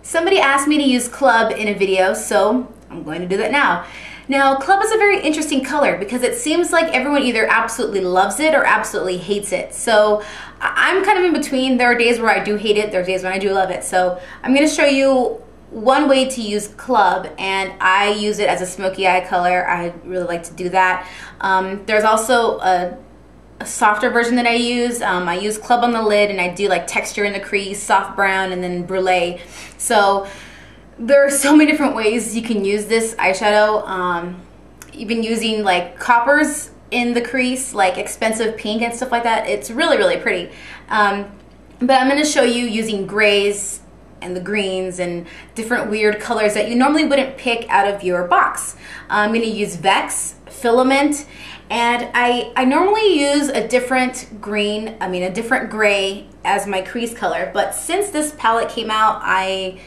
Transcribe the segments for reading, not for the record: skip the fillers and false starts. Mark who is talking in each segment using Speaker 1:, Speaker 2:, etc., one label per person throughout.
Speaker 1: Somebody asked me to use Club in a video, so I'm going to do that now. Now, Club is a very interesting color because it seems like everyone either absolutely loves it or absolutely hates it. So I'm kind of in between. There are days where I do hate it, there are days when I do love it. So I'm going to show you one way to use Club, and I use it as a smoky eye color. I really like to do that. There's also a softer version that I use. I use Club on the lid, and I do like texture in the crease, soft brown, and then brulee. So there are so many different ways you can use this eyeshadow. Even using like coppers in the crease, like expensive pink and stuff like that. It's really, really pretty. But I'm going to show you using grays and the greens and different weird colors that you normally wouldn't pick out of your box. I'm going to use m.a.c, Filament, and I normally use a different gray as my crease color, but since this palette came out, I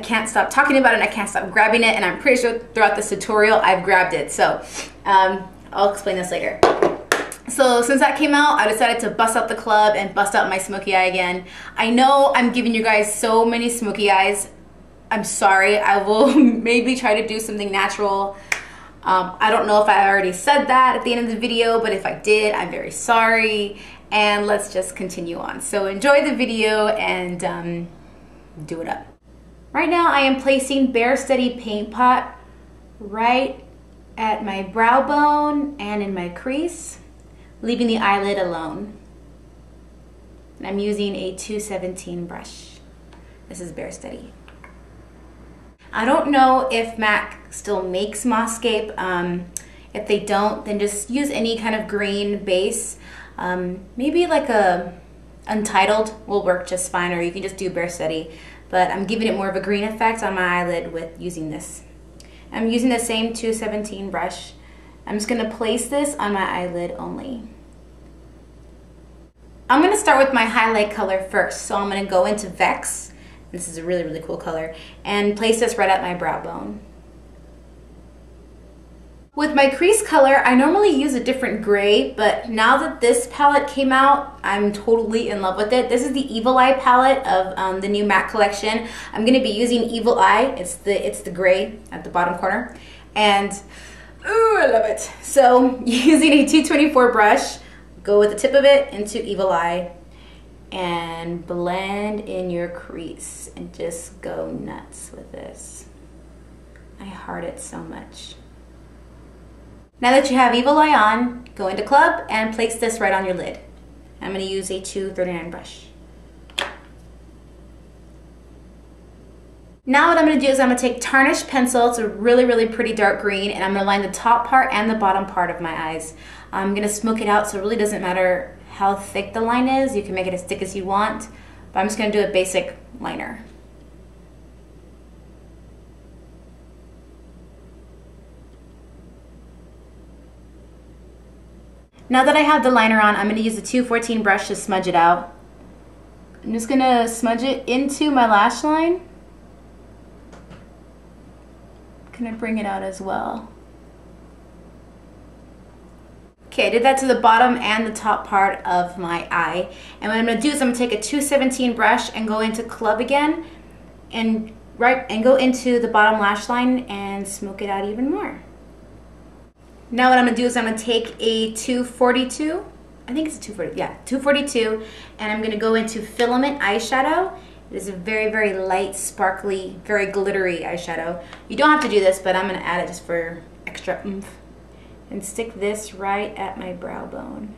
Speaker 1: can't stop talking about it and I can't stop grabbing it, and I'm pretty sure throughout this tutorial I've grabbed it. So I'll explain this later. So since that came out, I decided to bust out the Club and bust out my smoky eye again. I know I'm giving you guys so many smoky eyes. I'm sorry. I will maybe try to do something natural. I don't know if I already said that at the end of the video, but if I did, I'm very sorry. And let's just continue on. So enjoy the video and do it up. Right now I am placing Bare Steady Paint Pot right at my brow bone and in my crease, leaving the eyelid alone. And I'm using a 217 brush. This is Bare Steady. I don't know if m.a.c still makes Mosscape. If they don't, then just use any kind of green base. Maybe like a Untitled will work just fine, or you can just do Bare Steady. But I'm giving it more of a green effect on my eyelid with using this. I'm using the same 217 brush. I'm just going to place this on my eyelid only. I'm going to start with my highlight color first. So I'm going to go into Vex. This is a really, really cool color. And place this right at my brow bone. With my crease color, I normally use a different gray, but now that this palette came out, I'm totally in love with it. This is the Evil Eye palette of the new m.a.c collection. I'm going to be using Evil Eye. It's the gray at the bottom corner. And, ooh, I love it. So, using a 224 brush, go with the tip of it into Evil Eye and blend in your crease and just go nuts with this. I heart it so much. Now that you have Evil Eye on, go into Club and place this right on your lid. I'm going to use a 239 brush. Now what I'm going to do is I'm going to take Tarnished Pencil. It's a really, really pretty dark green, and I'm going to line the top part and the bottom part of my eyes. I'm going to smoke it out, so it really doesn't matter how thick the line is. You can make it as thick as you want, but I'm just going to do a basic liner. Now that I have the liner on, I'm going to use the 214 brush to smudge it out. I'm just going to smudge it into my lash line. I'm going to bring it out as well. Okay, I did that to the bottom and the top part of my eye. And what I'm going to do is I'm going to take a 217 brush and go into Club again and go into the bottom lash line and smoke it out even more. Now what I'm going to do is I'm going to take a 242, I think it's a 240, yeah, 242, and I'm going to go into Filament Eyeshadow. It is a very, very light, sparkly, very glittery eyeshadow. You don't have to do this, but I'm going to add it just for extra oomph. And stick this right at my brow bone.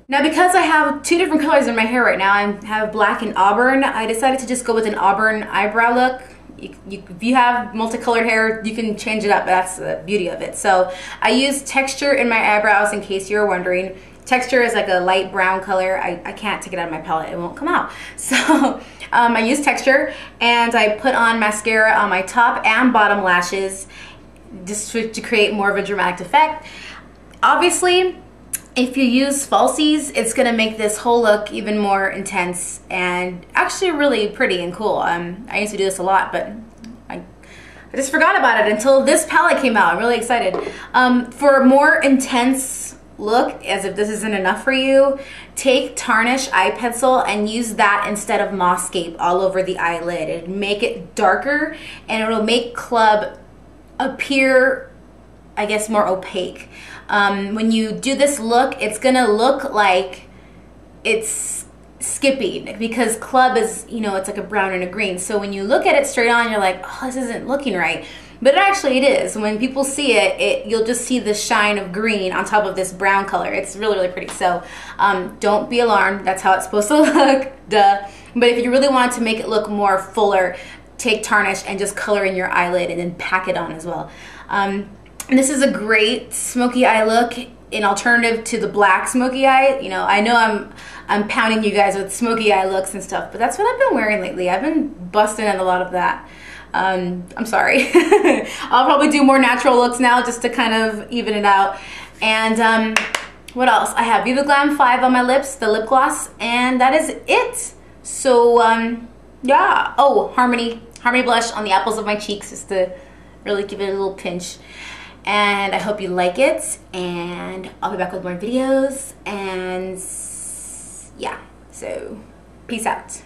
Speaker 1: Now because I have two different colors in my hair right now, I have black and auburn, I decided to just go with an auburn eyebrow look. If you have multicolored hair, you can change it up, but that's the beauty of it. So I use texture in my eyebrows in case you're wondering. Texture is like a light brown color. I can't take it out of my palette, it won't come out. So I use texture, and I put on mascara on my top and bottom lashes just to create more of a dramatic effect. Obviously, if you use falsies, it's going to make this whole look even more intense and actually really pretty and cool. I used to do this a lot, but I just forgot about it until this palette came out. I'm really excited. For more intense look, as if this isn't enough for you, take tarnish eye pencil and use that instead of Mosscape all over the eyelid. It'll make it darker and it'll make Club appear, I guess, more opaque. When you do this look, it's gonna look like it's skipping because Club is, you know, it's like a brown and a green. So when you look at it straight on, you're like, oh, this isn't looking right. But actually it is. When people see it, you'll just see the shine of green on top of this brown color. It's really, really pretty. So don't be alarmed. That's how it's supposed to look. Duh. But if you really want to make it look more fuller, take tarnish and just color in your eyelid and then pack it on as well. And this is a great smoky eye look, an alternative to the black smoky eye. You know I'm pounding you guys with smoky eye looks and stuff, but that's what I've been wearing lately. I've been busting in a lot of that. I'm sorry. I'll probably do more natural looks now just to kind of even it out. And what else? I have Viva Glam 5 on my lips, the lip gloss, and that is it. So yeah. Oh, Harmony blush on the apples of my cheeks just to really give it a little pinch. And I hope you like it, and I'll be back with more videos, and yeah, so peace out.